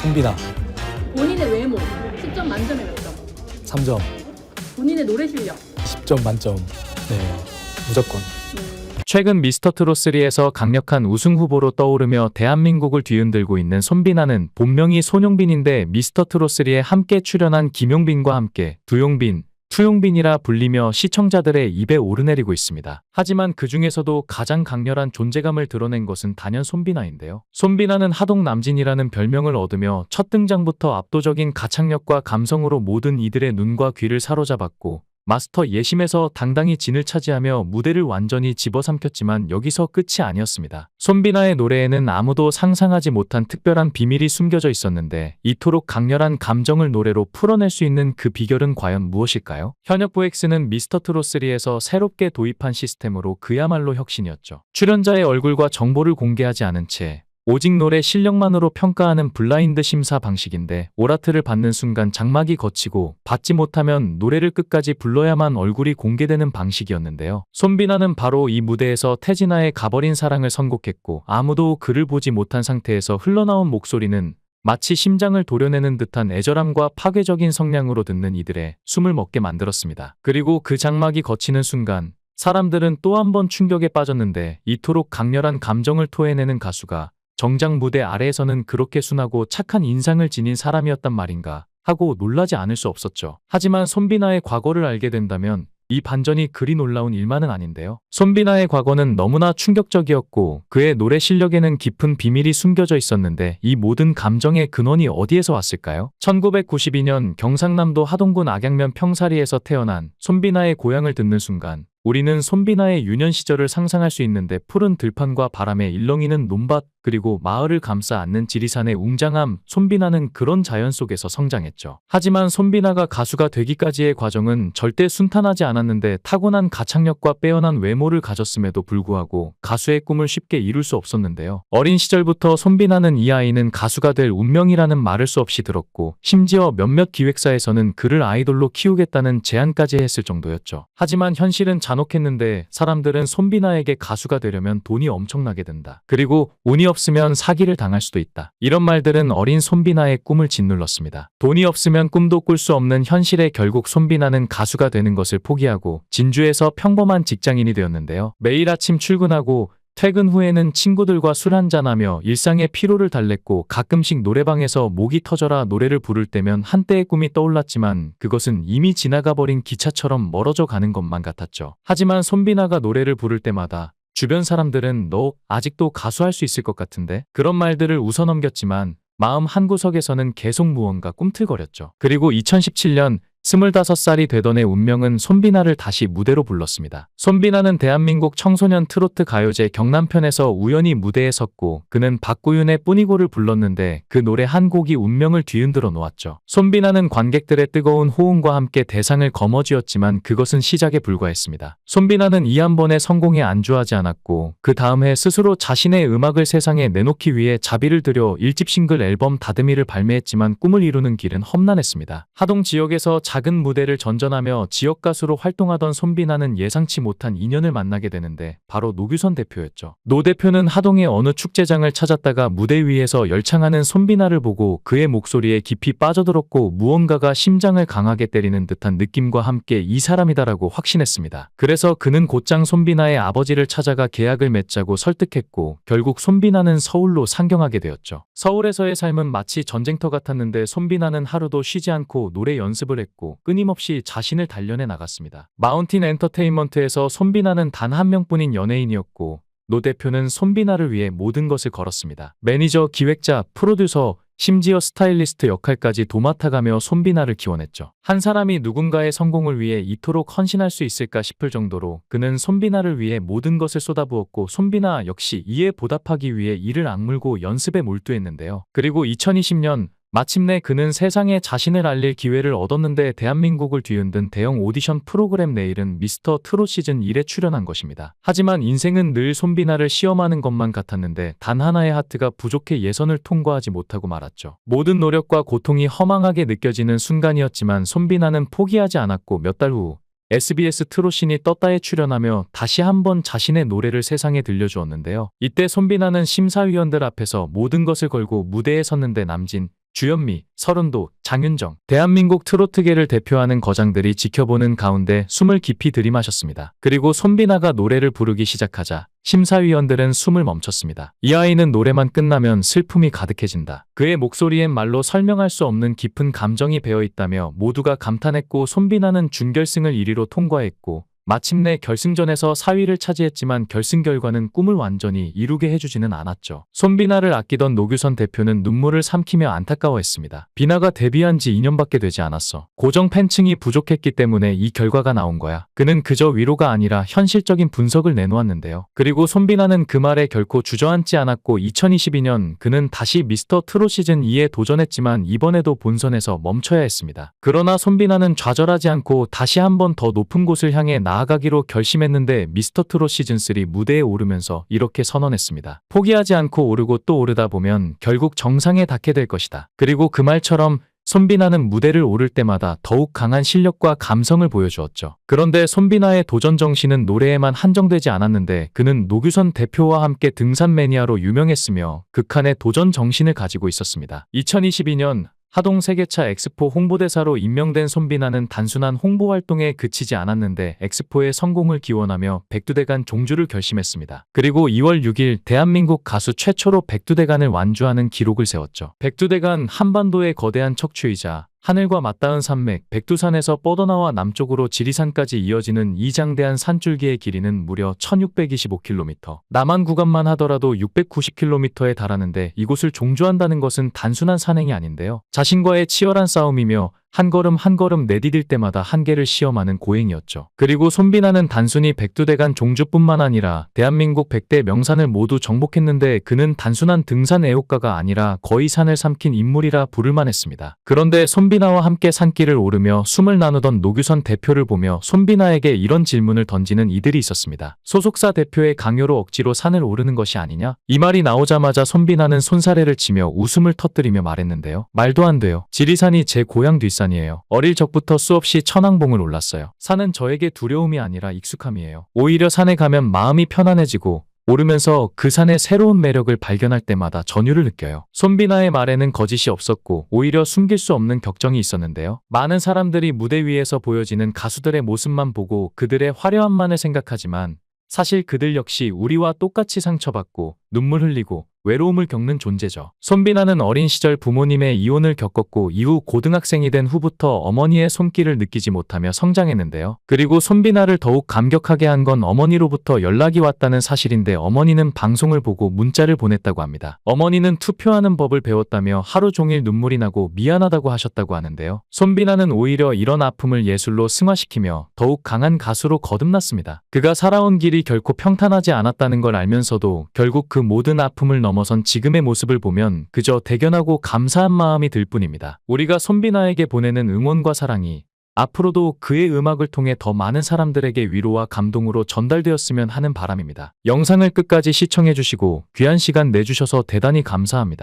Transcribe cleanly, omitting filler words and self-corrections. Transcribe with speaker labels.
Speaker 1: 손비나
Speaker 2: 본인의 외모 10점 만점에 몇 점?
Speaker 1: 3점,
Speaker 2: 본인의 노래 실력
Speaker 1: 10점 만점. 네, 무조건.
Speaker 3: 최근 미스터트롯3에서 강력한 우승 후보로 떠오르며 대한민국을 뒤흔들고 있는 손비나는 본명이 손용빈인데 미스터트롯3에 함께 출연한 김용빈과 함께 두용빈, 투용빈이라 불리며 시청자들의 입에 오르내리고 있습니다. 하지만 그 중에서도 가장 강렬한 존재감을 드러낸 것은 단연 손비나인데요. 손비나는 하동 남진이라는 별명을 얻으며 첫 등장부터 압도적인 가창력과 감성으로 모든 이들의 눈과 귀를 사로잡았고 마스터 예심에서 당당히 진을 차지하며 무대를 완전히 집어삼켰지만 여기서 끝이 아니었습니다. 손비나의 노래에는 아무도 상상하지 못한 특별한 비밀이 숨겨져 있었는데 이토록 강렬한 감정을 노래로 풀어낼 수 있는 그 비결은 과연 무엇일까요? 현역 VX는 미스터트롯3에서 새롭게 도입한 시스템으로 그야말로 혁신이었죠. 출연자의 얼굴과 정보를 공개하지 않은 채 오직 노래 실력만으로 평가하는 블라인드 심사 방식인데 오라트를 받는 순간 장막이 걷히고 받지 못하면 노래를 끝까지 불러야만 얼굴이 공개되는 방식이었는데요. 손비나는 바로 이 무대에서 태진아의 가버린 사랑을 선곡했고 아무도 그를 보지 못한 상태에서 흘러나온 목소리는 마치 심장을 도려내는 듯한 애절함과 파괴적인 성량으로 듣는 이들의 숨을 멎게 만들었습니다. 그리고 그 장막이 걷히는 순간 사람들은 또 한 번 충격에 빠졌는데 이토록 강렬한 감정을 토해내는 가수가 정작 무대 아래에서는 그렇게 순하고 착한 인상을 지닌 사람이었단 말인가 하고 놀라지 않을 수 없었죠. 하지만 손비나의 과거를 알게 된다면 이 반전이 그리 놀라운 일만은 아닌데요. 손비나의 과거는 너무나 충격적이었고 그의 노래 실력에는 깊은 비밀이 숨겨져 있었는데 이 모든 감정의 근원이 어디에서 왔을까요? 1992년 경상남도 하동군 악양면 평사리에서 태어난 손비나의 고향을 듣는 순간 우리는 손비나의 유년 시절을 상상할 수 있는데 푸른 들판과 바람에 일렁이는 논밭 그리고 마을을 감싸 안는 지리산의 웅장함, 손비나는 그런 자연 속에서 성장했죠. 하지만 손비나가 가수가 되기까지의 과정은 절대 순탄하지 않았는데 타고난 가창력과 빼어난 외모를 가졌음에도 불구하고 가수의 꿈을 쉽게 이룰 수 없었는데요. 어린 시절부터 손비나는 이 아이는 가수가 될 운명이라는 말을 수없이 들었고 심지어 몇몇 기획사에서는 그를 아이돌로 키우겠다는 제안까지 했을 정도였죠. 하지만 현실은 잔혹했는데 사람들은 손비나에게 가수가 되려면 돈이 엄청나게 든다. 그리고 운이 없으면 사기를 당할 수도 있다. 이런 말들은 어린 손비나의 꿈을 짓눌렀습니다. 돈이 없으면 꿈도 꿀 수 없는 현실에 결국 손비나는 가수가 되는 것을 포기하고 진주에서 평범한 직장인이 되었는데요. 매일 아침 출근하고 퇴근 후에는 친구들과 술 한잔하며 일상의 피로를 달랬고 가끔씩 노래방에서 목이 터져라 노래를 부를 때면 한때의 꿈이 떠올랐지만 그것은 이미 지나가버린 기차처럼 멀어져 가는 것만 같았죠. 하지만 손비나가 노래를 부를 때마다 주변 사람들은 너 아직도 가수할 수 있을 것 같은데? 그런 말들을 웃어넘겼지만 마음 한구석에서는 계속 무언가 꿈틀거렸죠. 그리고 2017년 25살이 되던 해 운명은 손비나를 다시 무대로 불렀습니다. 손비나는 대한민국 청소년 트로트 가요제 경남편에서 우연히 무대에 섰고 그는 박구윤의 뿐이고를 불렀는데 그 노래 한 곡이 운명을 뒤흔들어 놓았죠. 손비나는 관객들의 뜨거운 호응과 함께 대상을 거머쥐었지만 그것은 시작에 불과했습니다. 손비나는 이 한 번에 성공에 안주하지 않았고 그 다음 해 스스로 자신의 음악을 세상에 내놓기 위해 자비를 들여 1집 싱글 앨범 다듬이를 발매했지만 꿈을 이루는 길은 험난했습니다. 하동 지역에서 작은 무대를 전전하며 지역 가수로 활동하던 손비나는 예상치 못한 인연을 만나게 되는데 바로 노규선 대표였죠. 노 대표는 하동의 어느 축제장을 찾았다가 무대 위에서 열창하는 손비나를 보고 그의 목소리에 깊이 빠져들었고 무언가가 심장을 강하게 때리는 듯한 느낌과 함께 이 사람이다라고 확신했습니다. 그래서 그는 곧장 손비나의 아버지를 찾아가 계약을 맺자고 설득했고 결국 손비나는 서울로 상경하게 되었죠. 서울에서의 삶은 마치 전쟁터 같았는데 손비나는 하루도 쉬지 않고 노래 연습을 했고 끊임없이 자신을 단련해 나갔습니다. 마운틴 엔터테인먼트에서 손비나는 단 한 명뿐인 연예인이었고 노 대표는 손비나를 위해 모든 것을 걸었습니다. 매니저, 기획자, 프로듀서, 심지어 스타일리스트 역할까지 도맡아가며 손비나를 기원했죠. 한 사람이 누군가의 성공을 위해 이토록 헌신할 수 있을까 싶을 정도로 그는 손비나를 위해 모든 것을 쏟아부었고 손비나 역시 이에 보답하기 위해 이를 악물고 연습에 몰두했는데요. 그리고 2020년 마침내 그는 세상에 자신을 알릴 기회를 얻었는데 대한민국을 뒤흔든 대형 오디션 프로그램 내일은 미스터 트롯 시즌 1에 출연한 것입니다. 하지만 인생은 늘 손비나를 시험하는 것만 같았는데 단 하나의 하트가 부족해 예선을 통과하지 못하고 말았죠. 모든 노력과 고통이 허망하게 느껴지는 순간이었지만 손비나는 포기하지 않았고 몇 달 후 SBS 트롯신이 떴다에 출연하며 다시 한번 자신의 노래를 세상에 들려주었는데요. 이때 손비나는 심사위원들 앞에서 모든 것을 걸고 무대에 섰는데 남진, 주현미, 서른도, 장윤정, 대한민국 트로트계를 대표하는 거장들이 지켜보는 가운데 숨을 깊이 들이마셨습니다. 그리고 손비나가 노래를 부르기 시작하자 심사위원들은 숨을 멈췄습니다. 이 아이는 노래만 끝나면 슬픔이 가득해진다. 그의 목소리엔 말로 설명할 수 없는 깊은 감정이 배어있다며 모두가 감탄했고, 손비나는 준결승을 1위로 통과했고 마침내 결승전에서 4위를 차지했지만 결승 결과는 꿈을 완전히 이루게 해주지는 않았죠. 손비나를 아끼던 노규선 대표는 눈물을 삼키며 안타까워했습니다. 비나가 데뷔한 지 2년밖에 되지 않았어. 고정 팬층이 부족했기 때문에 이 결과가 나온 거야. 그는 그저 위로가 아니라 현실적인 분석을 내놓았는데요. 그리고 손비나는 그 말에 결코 주저앉지 않았고 2022년 그는 다시 미스터 트롯 시즌 2에 도전했지만 이번에도 본선에서 멈춰야 했습니다. 그러나 손비나는 좌절하지 않고 다시 한 번 더 높은 곳을 향해 나아가기로 결심했는데 미스터 트롯 시즌3 무대에 오르면서 이렇게 선언했습니다. 포기하지 않고 오르고 또 오르다 보면 결국 정상에 닿게 될 것이다. 그리고 그 말처럼 손비나는 무대를 오를 때마다 더욱 강한 실력과 감성을 보여주었죠. 그런데 손비나의 도전 정신은 노래에만 한정되지 않았는데 그는 노규선 대표와 함께 등산 매니아로 유명했으며 극한의 도전 정신을 가지고 있었습니다. 2022년 하동 세계차 엑스포 홍보대사로 임명된 손비나는 단순한 홍보 활동에 그치지 않았는데 엑스포의 성공을 기원하며 백두대간 종주를 결심했습니다. 그리고 2월 6일 대한민국 가수 최초로 백두대간을 완주하는 기록을 세웠죠. 백두대간 한반도의 거대한 척추이자 하늘과 맞닿은 산맥 백두산에서 뻗어나와 남쪽으로 지리산까지 이어지는 이 장대한 산줄기의 길이는 무려 1625km. 남한 구간만 하더라도 690km에 달하는데 이곳을 종주한다는 것은 단순한 산행이 아닌데요. 자신과의 치열한 싸움이며 한 걸음 한 걸음 내디딜 때마다 한계를 시험하는 고행이었죠. 그리고 손비나는 단순히 백두대간 종주뿐만 아니라 대한민국 100대 명산을 모두 정복했는데 그는 단순한 등산 애호가가 아니라 거의 산을 삼킨 인물이라 부를만 했습니다. 그런데 손비나와 함께 산길을 오르며 숨을 나누던 노규선 대표를 보며 손비나에게 이런 질문을 던지는 이들이 있었습니다. 소속사 대표의 강요로 억지로 산을 오르는 것이 아니냐? 이 말이 나오자마자 손비나는 손사래를 치며 웃음을 터뜨리며 말했는데요. 말도 안 돼요. 지리산이 제 고향 뒷산 이에요. 어릴 적부터 수없이 천왕봉을 올랐어요. 산은 저에게 두려움이 아니라 익숙함이에요. 오히려 산에 가면 마음이 편안해지고 오르면서 그 산의 새로운 매력을 발견할 때마다 전율을 느껴요. 손비나의 말에는 거짓이 없었고 오히려 숨길 수 없는 격정이 있었는데요. 많은 사람들이 무대 위에서 보여지는 가수들의 모습만 보고 그들의 화려함만을 생각하지만 사실 그들 역시 우리와 똑같이 상처받고 눈물 흘리고 외로움을 겪는 존재죠. 손비나는 어린 시절 부모님의 이혼을 겪었고 이후 고등학생이 된 후부터 어머니의 손길을 느끼지 못하며 성장했는데요. 그리고 손비나를 더욱 감격하게 한 건 어머니로부터 연락이 왔다는 사실인데 어머니는 방송을 보고 문자를 보냈다고 합니다. 어머니는 투표하는 법을 배웠다며 하루 종일 눈물이 나고 미안하다고 하셨다고 하는데요. 손비나는 오히려 이런 아픔을 예술로 승화시키며 더욱 강한 가수로 거듭났습니다. 그가 살아온 길이 결코 평탄하지 않았다는 걸 알면서도 결국 그 모든 아픔을 넘어선 지금의 모습을 보면 그저 대견하고 감사한 마음이 들 뿐입니다. 우리가 손비나에게 보내는 응원과 사랑이 앞으로도 그의 음악을 통해 더 많은 사람들에게 위로와 감동으로 전달되었으면 하는 바람입니다. 영상을 끝까지 시청해주시고 귀한 시간 내주셔서 대단히 감사합니다.